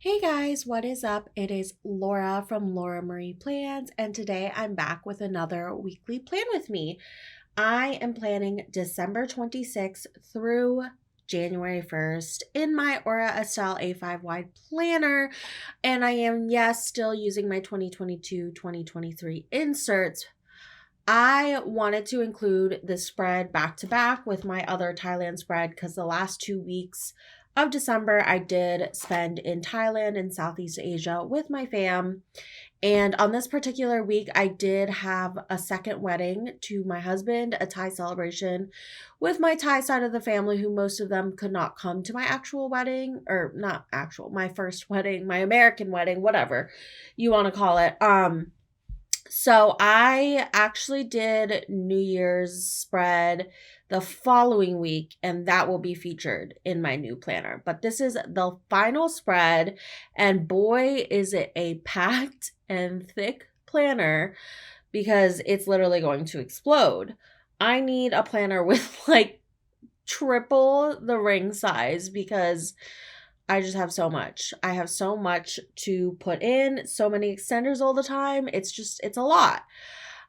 Hey guys, what is up? It is Laura from Laura Marie Plans, and today I'm back with another weekly plan with me. I am planning December 26th through January 1st in my Aura Estelle A5 wide planner, and I am, yes, still using my 2022-2023 inserts. I wanted to include this spread back to back with my other Thailand spread because the last 2 weeks of December I did spend in Thailand and Southeast Asia with my fam. And on this particular week, I did have a second wedding to my husband, a Thai celebration with my Thai side of the family, who most of them could not come to my actual wedding, or not actual, my first wedding, my American wedding, whatever you want to call it. So I actually did New Year's spread the following week, and that will be featured in my new planner. But this is the final spread, and boy, is it a packed and thick planner because it's literally going to explode. I need a planner with like triple the ring size because I just have so much. I have so much to put in, so many extenders all the time. It's a lot.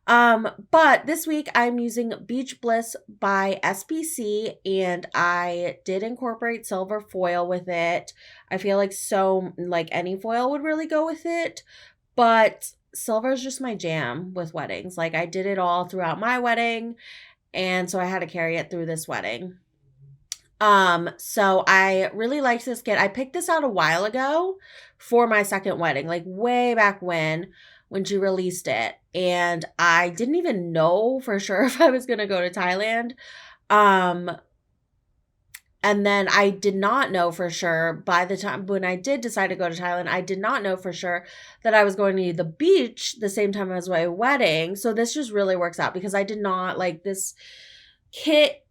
But this week I'm using Beach Bliss by SBC, and I did incorporate silver foil with it. I feel like any foil would really go with it, but silver is just my jam with weddings. Like I did it all throughout my wedding, and so I had to carry it through this wedding. So I really liked this kit. I picked this out a while ago for my second wedding, like way back when she released it. And I didn't even know for sure if I was going to go to Thailand. Um, and then I did not know for sure by the time when I did decide to go to Thailand, I did not know for sure that I was going to the beach the same time as my wedding. So this just really works out because I did not like this kit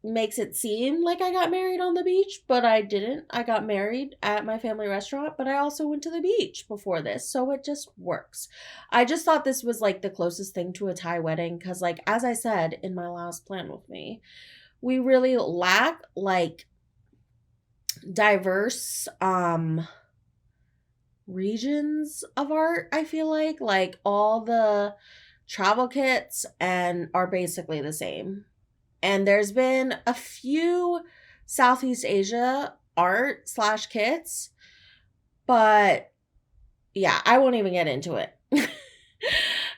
makes it seem like I got married on the beach, but I didn't. I got married at my family restaurant, but I also went to the beach before this, so it just works. I just thought this was like the closest thing to a Thai wedding because, like, as I said in my last plan with me, we really lack like diverse regions of art. I feel like all the travel kits and are basically the same. And there's been a few Southeast Asia art slash kits, but yeah, I won't even get into it.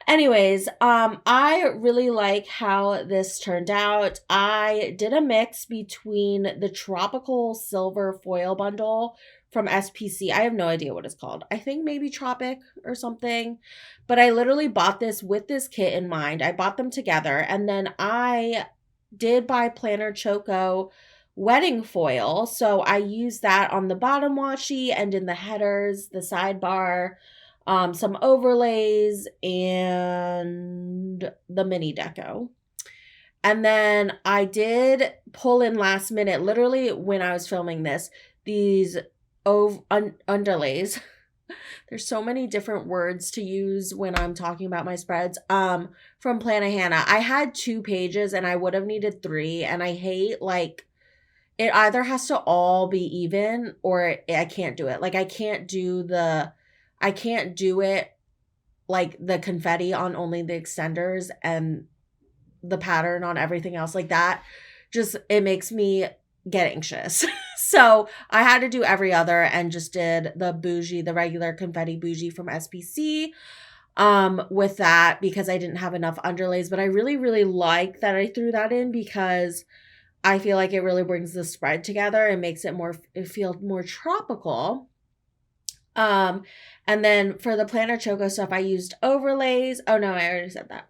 Anyways, I really like how this turned out. I did a mix between the tropical silver foil bundle from SPC. I have no idea what it's called. I think maybe Tropic or something. But I literally bought this with this kit in mind. I bought them together, and then I did buy Planner Choco wedding foil. So I used that on the bottom washi and in the headers, the sidebar, some overlays, and the mini deco. And then I did pull in last minute, literally when I was filming this, these underlays. There's so many different words to use when I'm talking about my spreads. From Plana Hannah. I had 2 pages and I would have needed 3, and I hate like it either has to all be even or I can't do it. Like I can't do it like the confetti on only the extenders and the pattern on everything else like that. Just it makes me get anxious. So I had to do every other and just did the regular confetti bougie from SPC with that because I didn't have enough underlays. But I really, really like that I threw that in because I feel like it really brings the spread together and makes it feel more tropical. And then for the Planner Choco stuff, I used overlays. Oh no, I already said that.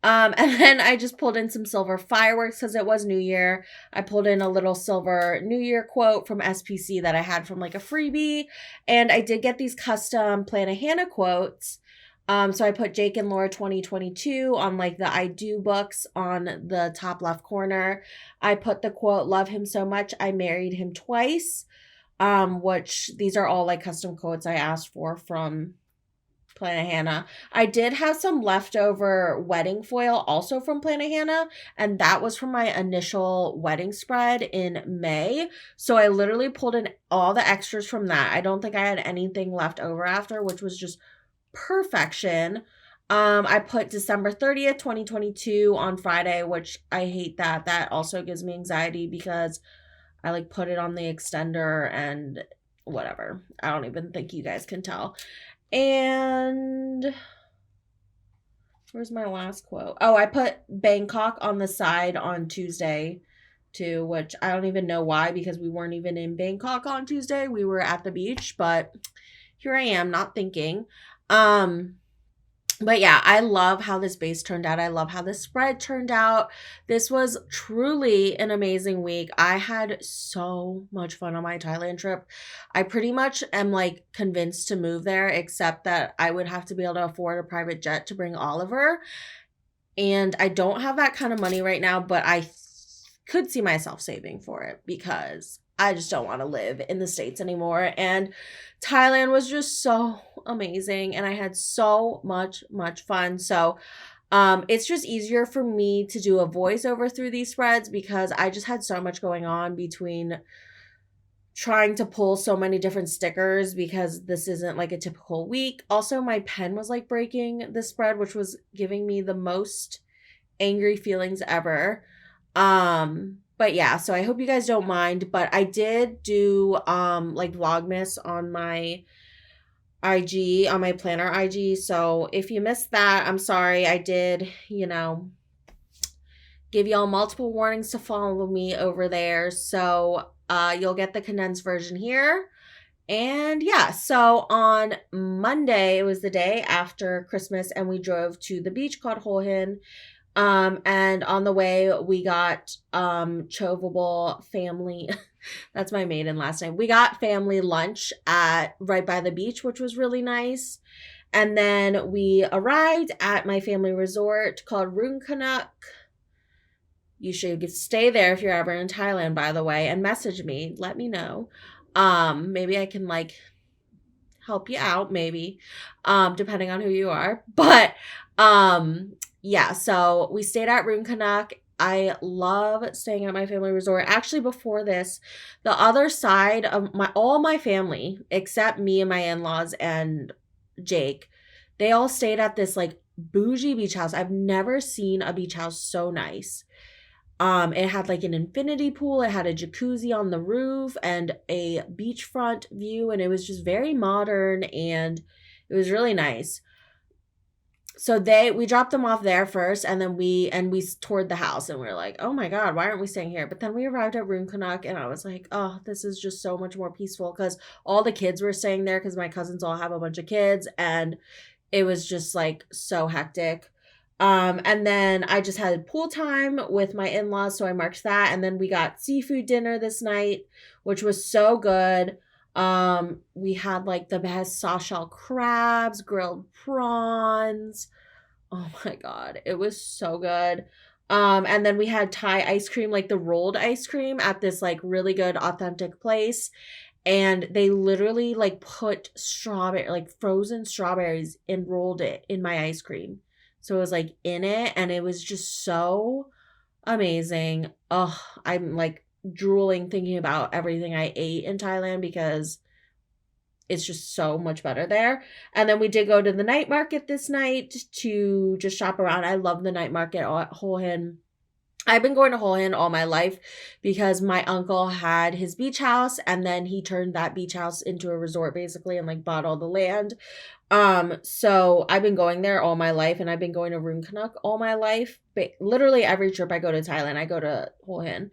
And then I just pulled in some silver fireworks because it was New Year. I pulled in a little silver New Year quote from SPC that I had from like a freebie. And I did get these custom Plana Hannah quotes. So I put Jake and Laura 2022 on like the I Do books on the top left corner. I put the quote, "Love him so much, I married him twice." Which these are all like custom quotes I asked for from Planet Hannah. I did have some leftover wedding foil also from Planet Hannah, and that was from my initial wedding spread in May. So I literally pulled in all the extras from that. I don't think I had anything left over after, which was just perfection. I put December 30th, 2022 on Friday, which I hate that. That also gives me anxiety because I like put it on the extender and whatever. I don't even think you guys can tell. And where's my last quote? Oh, I put Bangkok on the side on Tuesday too, which I don't even know why because we weren't even in Bangkok on Tuesday. We were at the beach, but here I am not thinking. But yeah, I love how this base turned out. I love how the spread turned out. This was truly an amazing week. I had so much fun on my Thailand trip. I pretty much am like convinced to move there, except that I would have to be able to afford a private jet to bring Oliver. And I don't have that kind of money right now, but I could see myself saving for it because I just don't want to live in the States anymore. And Thailand was just so amazing and I had so much fun. So it's just easier for me to do a voiceover through these spreads because I just had so much going on between trying to pull so many different stickers because this isn't like a typical week. Also, my pen was like breaking the spread, which was giving me the most angry feelings ever. But yeah, so I hope you guys don't mind, but I did do like Vlogmas on my IG, on my planner IG. So if you missed that, I'm sorry. I did, give y'all multiple warnings to follow me over there. So you'll get the condensed version here. And yeah, so on Monday, it was the day after Christmas, and we drove to the beach called Hol Hin. And on the way, we got Chovable family. That's my maiden last name. We got family lunch at right by the beach, which was really nice. And then we arrived at my family resort called Rung Kanak. You should stay there if you're ever in Thailand, by the way, and message me. Let me know. Maybe I can like help you out, maybe, depending on who you are. But yeah, so we stayed at Rung Kanak. I love staying at my family resort. Actually, before this, the other side of all my family, except me and my in-laws and Jake, they all stayed at this like bougie beach house. I've never seen a beach house so nice. It had like an infinity pool, it had a jacuzzi on the roof and a beachfront view, and it was just very modern and it was really nice. So we dropped them off there first, and then we toured the house, and we were like, oh my God, why aren't we staying here? But then we arrived at Rung Kanak, and I was like, oh, this is just so much more peaceful because all the kids were staying there because my cousins all have a bunch of kids, and it was just like so hectic. And then I just had pool time with my in-laws, so I marked that. And then we got seafood dinner this night, which was so good. We had like the best soft-shell crabs, grilled prawns. Oh my God, it was so good. And then we had Thai ice cream, like the rolled ice cream at this like really good authentic place. And they literally like put frozen strawberries and rolled it in my ice cream. So it was like in it, and it was just so amazing. Oh, I'm like drooling thinking about everything I ate in Thailand because it's just so much better there. And then we did go to the night market this night to just shop around. I love the night market at Hol Hin. I've been going to Hol Hin all my life because my uncle had his beach house, and then he turned that beach house into a resort basically and like bought all the land. So I've been going there all my life, and I've been going to Rung Kanak all my life. But literally every trip I go to Thailand, I go to Hol Hin.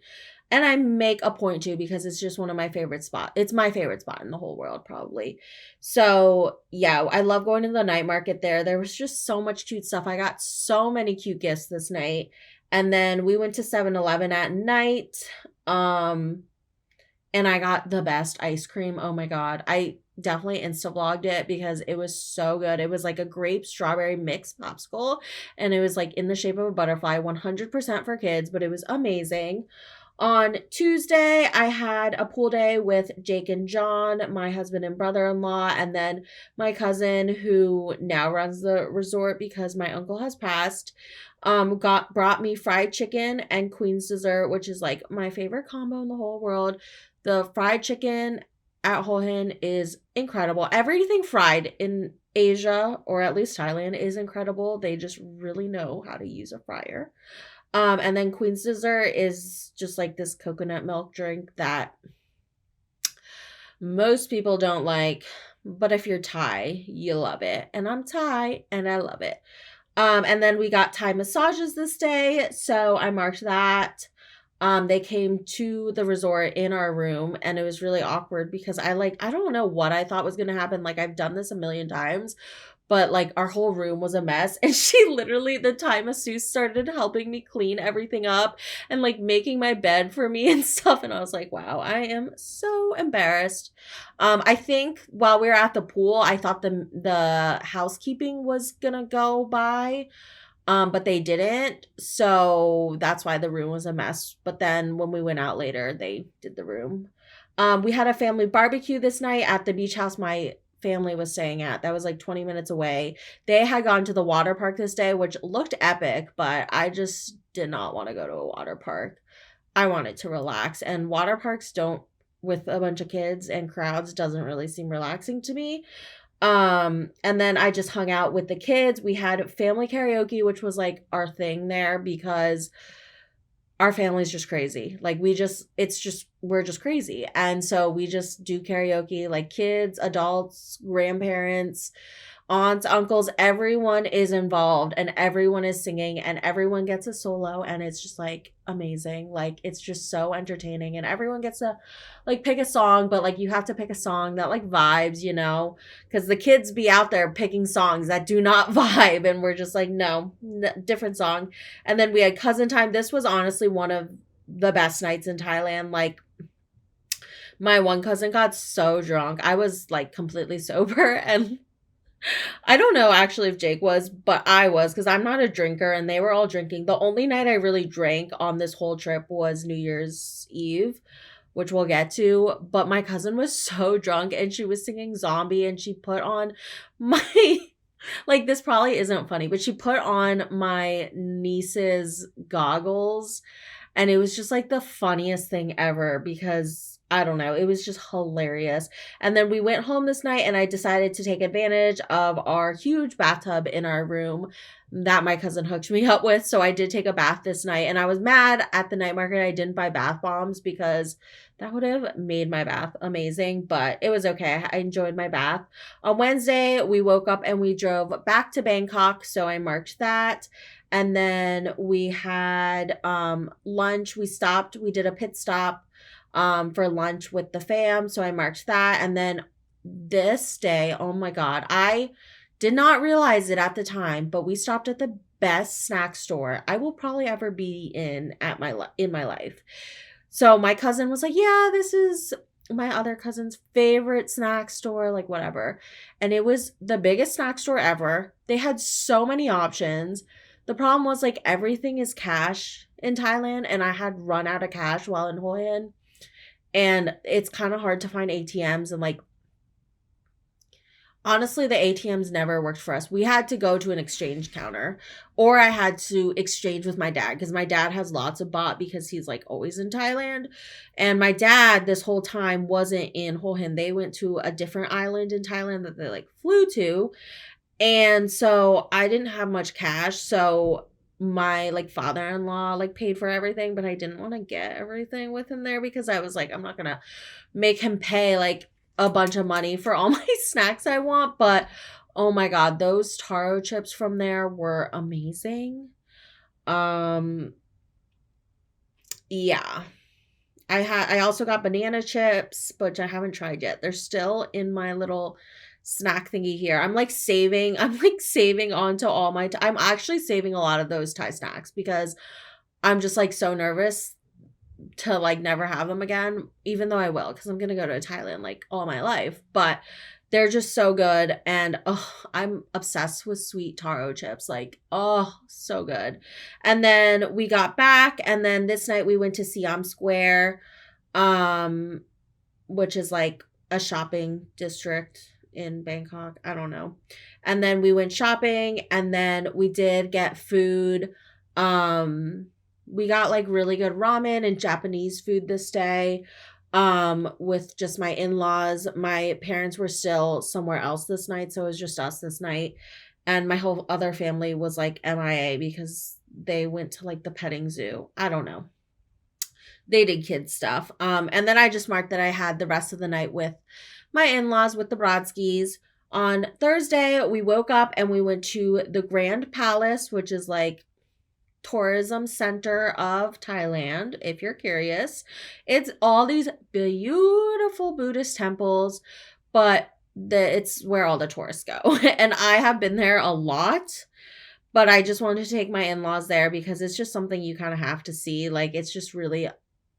And I make a point to because it's just one of my favorite spots. It's my favorite spot in the whole world, probably. So, yeah, I love going to the night market there. There was just so much cute stuff. I got so many cute gifts this night. And then we went to 7-Eleven at night. And I got the best ice cream. Oh my God. I definitely Insta-vlogged it because it was so good. It was like a grape strawberry mix popsicle. And it was like in the shape of a butterfly, 100% for kids, but it was amazing. On Tuesday, I had a pool day with Jake and John, my husband and brother-in-law, and then my cousin who now runs the resort because my uncle has passed. Got brought me fried chicken and Queen's dessert, which is like my favorite combo in the whole world. The fried chicken at Hol Hin is incredible. Everything fried in Asia, or at least Thailand, is incredible. They just really know how to use a fryer. And then Queen's dessert is just like this coconut milk drink that most people don't like, but if you're Thai, you love it. And I'm Thai and I love it. And then we got Thai massages this day, so I marked that. They came to the resort in our room and it was really awkward because I don't know what I thought was gonna happen. Like I've done this a million times, but like our whole room was a mess and the Thai masseuse started helping me clean everything up and like making my bed for me and stuff. And I was like, wow, I am so embarrassed. I think while we were at the pool, I thought the housekeeping was gonna go by. But they didn't. So that's why the room was a mess. But then when we went out later, they did the room. We had a family barbecue this night at the beach house my family was staying at. That was like 20 minutes away. They had gone to the water park this day, which looked epic, but I just did not want to go to a water park. I wanted to relax, and water parks don't, with a bunch of kids and crowds, doesn't really seem relaxing to me. And then I just hung out with the kids. We had family karaoke, which was like our thing there because our family's just crazy. Like we're just crazy. And so we just do karaoke, like kids, adults, grandparents, aunts, uncles, everyone is involved and everyone is singing and everyone gets a solo and it's just like amazing. Like it's just so entertaining and everyone gets to like pick a song, but like you have to pick a song that like vibes, because the kids be out there picking songs that do not vibe and we're just like, no, different song. And then we had cousin time. This was honestly one of the best nights in Thailand. Like my one cousin got so drunk. I was like completely sober and I don't know actually if Jake was, but I was because I'm not a drinker and they were all drinking. The only night I really drank on this whole trip was New Year's Eve, which we'll get to. But my cousin was so drunk and she was singing Zombie and she put on my, like, this probably isn't funny, but she put on my niece's goggles and it was just like the funniest thing ever because I don't know. It was just hilarious. And then we went home this night and I decided to take advantage of our huge bathtub in our room that my cousin hooked me up with. So I did take a bath this night and I was mad at the night market I didn't buy bath bombs because that would have made my bath amazing, but it was okay. I enjoyed my bath. On Wednesday, we woke up and we drove back to Bangkok. So I marked that. And then we had lunch. We did a pit stop for lunch with the fam. So I marked that. And then this day, oh my God, I did not realize it at the time, but we stopped at the best snack store I will probably ever be in my life. So my cousin was like, yeah, this is my other cousin's favorite snack store, like whatever. And it was the biggest snack store ever. They had so many options. The problem was like everything is cash in Thailand and I had run out of cash while in Hoi An. And it's kind of hard to find ATMs and like honestly, the ATMs never worked for us. We had to go to an exchange counter or I had to exchange with my dad because my dad has lots of baht because he's like always in Thailand. And my dad this whole time wasn't in Hol Hin. They went to a different island in Thailand that they like flew to. And so I didn't have much cash. So my like father-in-law like paid for everything, but I didn't want to get everything with him there because I was like, I'm not gonna make him pay like a bunch of money for all my snacks I want. But oh my God, those taro chips from there were amazing. Yeah. I also got banana chips, which I haven't tried yet. They're still in my little snack thingy here. I'm like saving onto all my I'm actually saving a lot of those Thai snacks because I'm just like so nervous to like never have them again, even though I will because I'm gonna go to Thailand like all my life. But They're just so good. And oh, I'm obsessed with sweet taro chips. Like, oh, so good. And then we got back, and then this night we went to Siam Square, um, which is like a shopping district in Bangkok. I don't know. And then we went shopping, and then we did get food. We got like really good ramen and Japanese food this day. With just my in-laws. My parents were still somewhere else this night, so it was just us this night. And my whole other family was like MIA because they went to like the petting zoo. I don't know, they did kid stuff. And then I just marked that I had the rest of the night with my in-laws with the Brodskis. On Thursday, we woke up and we went to the Grand Palace, which is like tourism center of Thailand, if you're curious. It's all these beautiful Buddhist temples, but it's where all the tourists go. And I have been there a lot, but I just wanted to take my in-laws there because it's just something you kind of have to see. Like, it's just really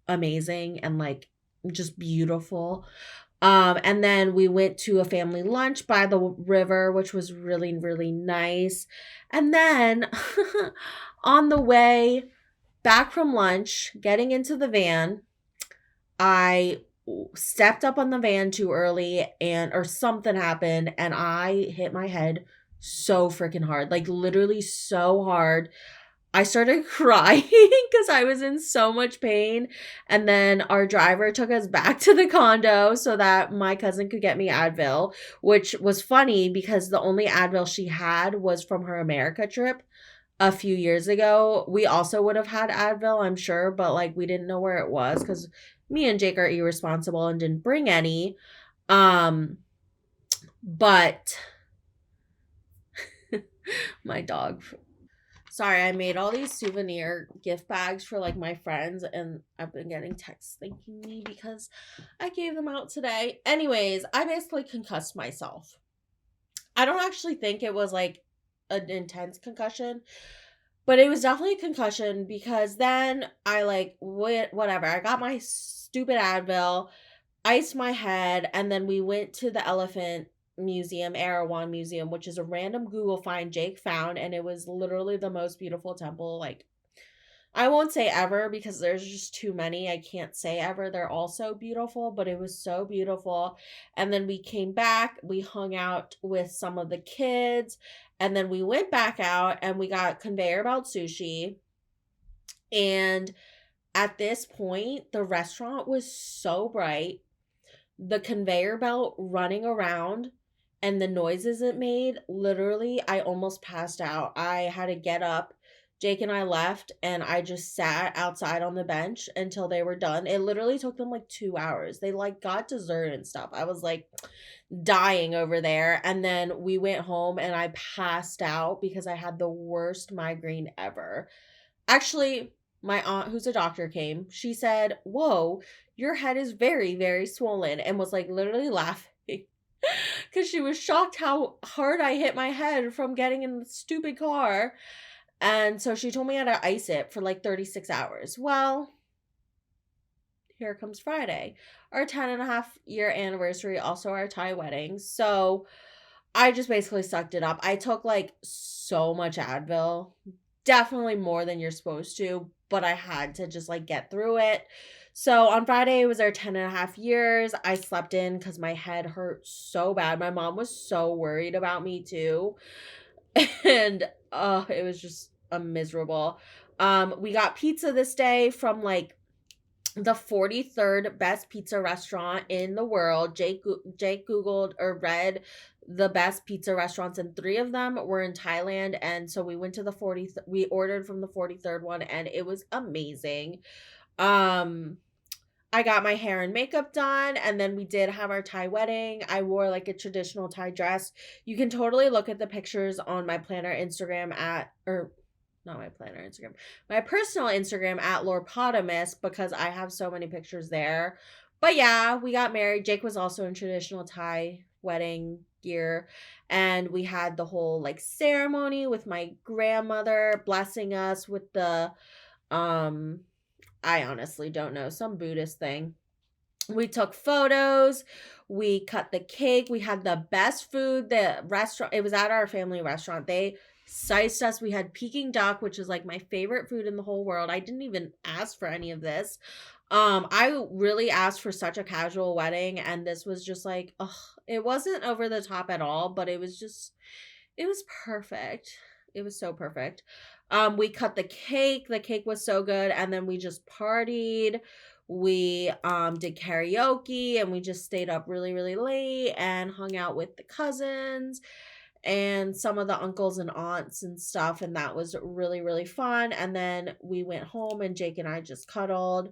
amazing and like just beautiful. And then we went to a family lunch by the river, which was really, really nice. And then on the way back from lunch, getting into the van, I stepped up on the van too early or something happened and I hit my head so freaking hard. Like literally so hard. I started crying because I was in so much pain. And then our driver took us back to the condo so that my cousin could get me Advil, which was funny because the only Advil she had was from her America trip a few years ago. We also would have had Advil, I'm sure, but like we didn't know where it was because me and Jake are irresponsible and didn't bring any. But my dog. Sorry, I made all these souvenir gift bags for like my friends, and I've been getting texts thanking me because I gave them out today. Anyways, I basically concussed myself. I don't actually think it was like an intense concussion, but it was definitely a concussion because then I like whatever. I got my stupid Advil, iced my head, and then we went to the elephant museum, Erawan Museum, which is a random Google find Jake found, and it was literally the most beautiful temple. Like, I won't say ever because there's just too many. I can't say ever. They're all so beautiful, but it was so beautiful. And then we came back, we hung out with some of the kids, and then we went back out and we got conveyor belt sushi. And at this point, the restaurant was so bright. The conveyor belt running around and the noises it made, literally, I almost passed out. I had to get up. Jake and I left, and I just sat outside on the bench until they were done. It literally took them like 2 hours. They like got dessert and stuff. I was like dying over there. And then we went home and I passed out because I had the worst migraine ever. Actually, my aunt, who's a doctor, came. She said, "Whoa, your head is very, very swollen," and was like literally laughing because she was shocked how hard I hit my head from getting in the stupid car. And so she told me I had to ice it for like 36 hours. Well, here comes Friday, our 10.5 year anniversary, also our Thai wedding. So I just basically sucked it up. I took like so much Advil, definitely more than you're supposed to, but I had to just like get through it. So on Friday, it was our 10.5 years. I slept in because my head hurt so bad. My mom was so worried about me too. And it was just a miserable. We got pizza this day from like the 43rd best pizza restaurant in the world. Jake Googled or read the best pizza restaurants, and 3 of them were in Thailand. And so we went to the 40th, we ordered from the 43rd one, and it was amazing. I got my hair and makeup done, and then we did have our Thai wedding. I wore like a traditional Thai dress. You can totally look at the pictures on my planner Instagram not my planner Instagram, my personal Instagram at Lorpotamus, because I have so many pictures there. But yeah, we got married. Jake was also in traditional Thai wedding gear, and we had the whole like ceremony with my grandmother blessing us with the I honestly don't know, some Buddhist thing. We took photos. We cut the cake. We had the best food. The restaurant, it was at our family restaurant. They sized us. We had Peking duck, which is like my favorite food in the whole world. I didn't even ask for any of this. I really asked for such a casual wedding, and this was just like, ugh, it wasn't over the top at all, but it was perfect. It was so perfect. We cut the cake. The cake was so good, and then we just partied. We did karaoke, and we just stayed up really, really late and hung out with the cousins and some of the uncles and aunts and stuff, and that was really, really fun. And then we went home, and Jake and I just cuddled.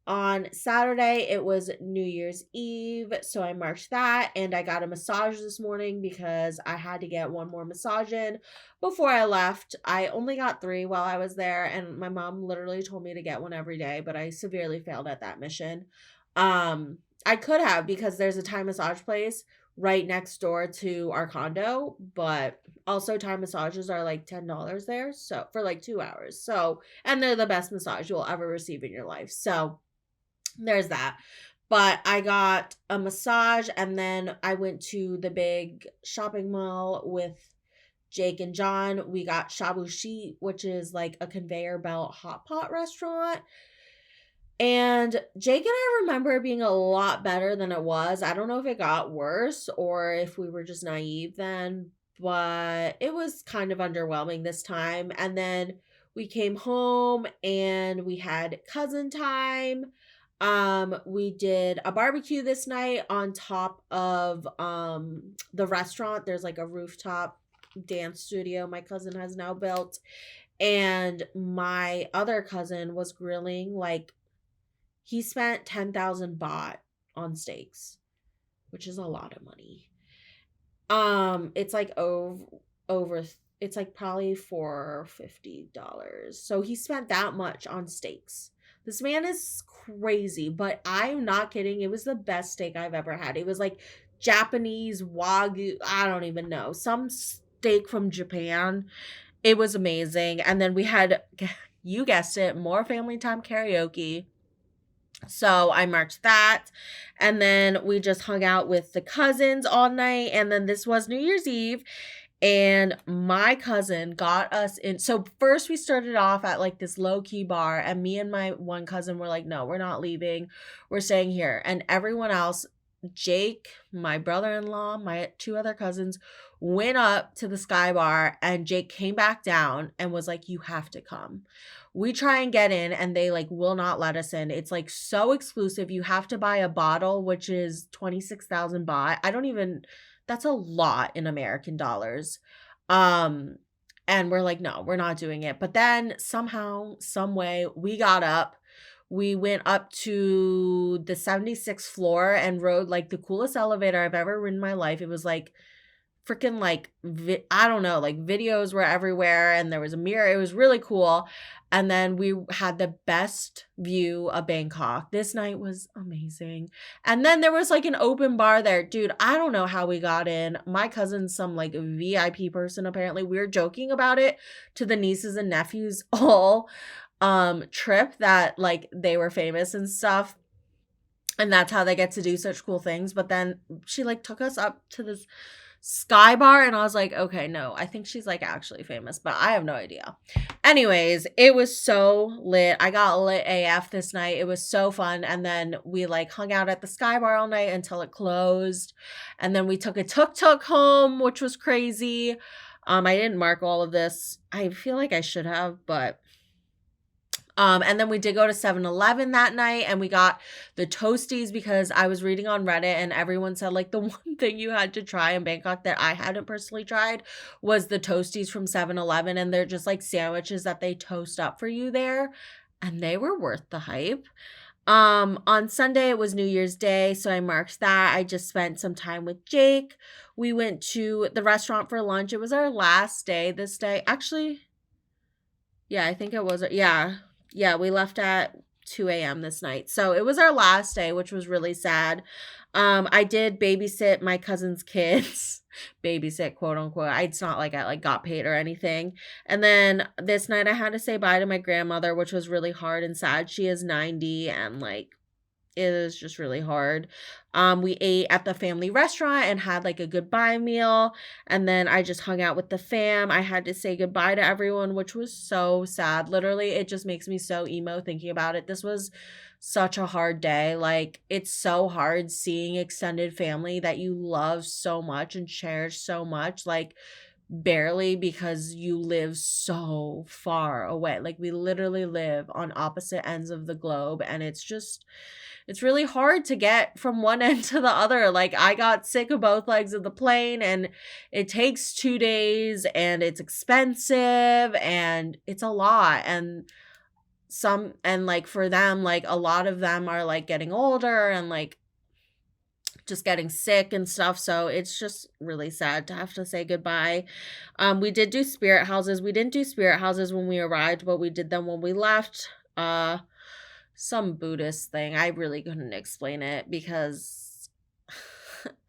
On Saturday, it was New Year's Eve, so I marked that, and I got a massage this morning because I had to get one more massage in before I left. I only got 3 while I was there, and my mom literally told me to get one every day, but I severely failed at that mission. I could have, because there's a Thai massage place right next door to our condo, but also Thai massages are like $10 there, so for like 2 hours. So, and they're the best massage you'll ever receive in your life. So, there's that. But I got a massage, and then I went to the big shopping mall with Jake and John. We got Shabu Shi, which is like a conveyor belt hot pot restaurant. And Jake and I remember it being a lot better than it was. I don't know if it got worse or if we were just naive then, but it was kind of underwhelming this time. And then we came home and we had cousin time. We did a barbecue this night on top of the restaurant. There's like a rooftop dance studio my cousin has now built. And my other cousin was grilling, like, he spent 10,000 baht on steaks, which is a lot of money. It's like over it's like probably $450. So he spent that much on steaks. This man is crazy, but I'm not kidding. It was the best steak I've ever had. It was like Japanese Wagyu, I don't even know, some steak from Japan. It was amazing. And then we had, you guessed it, more family time karaoke. So I marked that. And then we just hung out with the cousins all night. And then this was New Year's Eve. And my cousin got us in. So first we started off at like this low key bar. And me and my one cousin were like, no, we're not leaving. We're staying here. And everyone else, Jake, my brother-in-law, my 2 other cousins, went up to the Sky Bar, and Jake came back down and was like, you have to come. We try and get in, and they like will not let us in. It's like so exclusive. You have to buy a bottle, which is 26,000 baht. That's a lot in American dollars. And we're like, no, we're not doing it. But then somehow, some way, we got up. We went up to the 76th floor and rode like the coolest elevator I've ever ridden in my life. It was like freaking like, I don't know, like videos were everywhere and there was a mirror. It was really cool. And then we had the best view of Bangkok. This night was amazing. And then there was like an open bar there. Dude, I don't know how we got in. My cousin's some like VIP person apparently. We were joking about it to the nieces and nephews all trip that like they were famous and stuff. And that's how they get to do such cool things. But then she like took us up to this Sky Bar, and I was like, okay, no, I think she's like actually famous, but I have no idea. Anyways, it was so lit. I got lit AF this night. It was so fun. And then we like hung out at the Sky Bar all night until it closed. And then we took a tuk-tuk home, which was crazy. I didn't mark all of this. I feel like I should have, but and then we did go to 7-Eleven that night, and we got the Toasties because I was reading on Reddit and everyone said like the one thing you had to try in Bangkok that I hadn't personally tried was the Toasties from 7-Eleven, and they're just like sandwiches that they toast up for you there, and they were worth the hype. On Sunday it was New Year's Day, so I marked that. I just spent some time with Jake. We went to the restaurant for lunch. It was our last day this day. Actually, yeah, I think it was. Yeah, we left at 2 a.m. this night. So it was our last day, which was really sad. I did babysit my cousin's kids. Babysit, quote unquote. It's not like I like got paid or anything. And then this night I had to say bye to my grandmother, which was really hard and sad. She is 90 and like It is just really hard. We ate at the family restaurant and had like a goodbye meal. And then I just hung out with the fam. I had to say goodbye to everyone, which was so sad. Literally, it just makes me so emo thinking about it. This was such a hard day. Like, it's so hard seeing extended family that you love so much and cherish so much. Like, barely, because you live so far away. Like, we literally live on opposite ends of the globe, and it's really hard to get from one end to the other. Like, I got sick of both legs of the plane, and it takes 2 days, and it's expensive, and it's a lot. And like, for them, like, a lot of them are like getting older and like just getting sick and stuff, so it's just really sad to have to say goodbye. We did do spirit houses. We didn't do spirit houses when we arrived, but we did them when we left. Some Buddhist thing. I really couldn't explain it because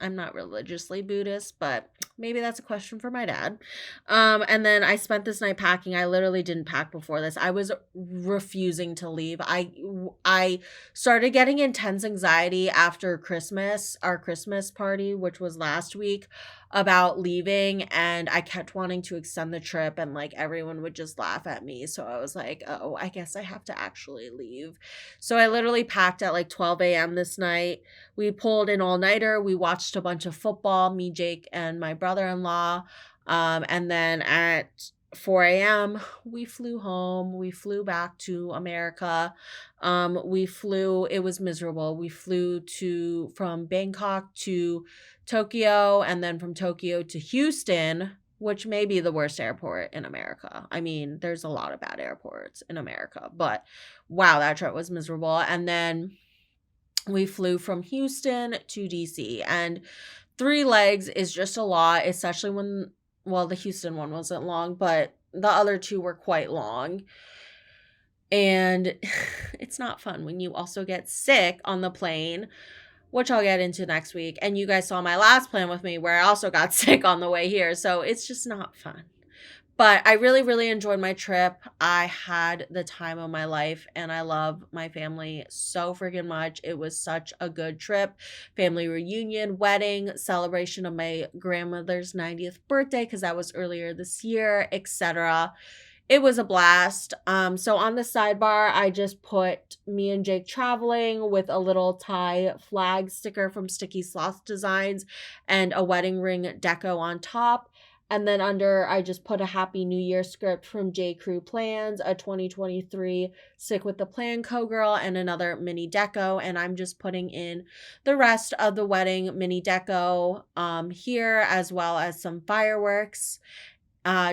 I'm not religiously Buddhist, but maybe that's a question for my dad. And then I spent this night packing. I literally didn't pack before this. I was refusing to leave. I started getting intense anxiety after Christmas, our Christmas party, which was last week, about leaving, and I kept wanting to extend the trip, and like everyone would just laugh at me. So I was like, oh, I guess I have to actually leave. So I literally packed at like 12 a.m. this night. We pulled an all-nighter. We watched a bunch of football, me, Jake, and my brother-in-law. And then at 4 a.m., we flew home. We flew back to America. It was miserable. We flew from Bangkok to Tokyo, and then from Tokyo to Houston, which may be the worst airport in America. I mean, there's a lot of bad airports in America, but wow, that trip was miserable. And then we flew from Houston to DC, and 3 legs is just a lot, especially when, well, the Houston one wasn't long, but the other 2 were quite long. And it's not fun when you also get sick on the plane, which I'll get into next week. And you guys saw my last plan with me where I also got sick on the way here. So it's just not fun. But I really, really enjoyed my trip. I had the time of my life, and I love my family so freaking much. It was such a good trip. Family reunion, wedding, celebration of my grandmother's 90th birthday, because that was earlier this year, etc. It was a blast. So on the sidebar, I just put me and Jake traveling with a little Thai flag sticker from Sticky Sloth Designs and a wedding ring deco on top. And then under, I just put a Happy New Year script from J. Crew Plans, a 2023 Stick with the Plan Co-Girl, and another mini deco. And I'm just putting in the rest of the wedding mini deco here, as well as some fireworks.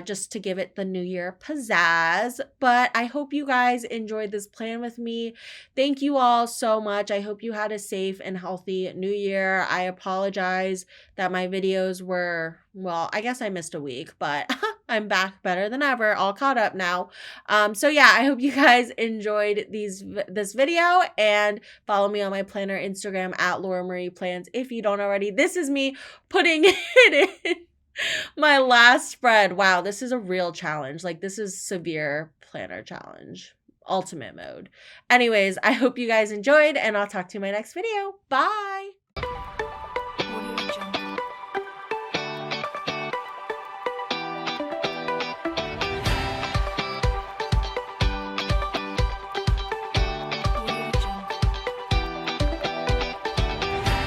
Just to give it the New Year pizzazz. But I hope you guys enjoyed this plan with me. Thank you all so much. I hope you had a safe and healthy New Year. I apologize that my videos were, well, I guess I missed a week, but I'm back better than ever, all caught up now. So yeah, I hope you guys enjoyed this video, and follow me on my planner Instagram at Laura Marie Plans if you don't already. This is me putting it in my last spread. Wow, this is a real challenge. Like, this is severe planner challenge, ultimate mode. Anyways, I hope you guys enjoyed, and I'll talk to you in my next video. Bye.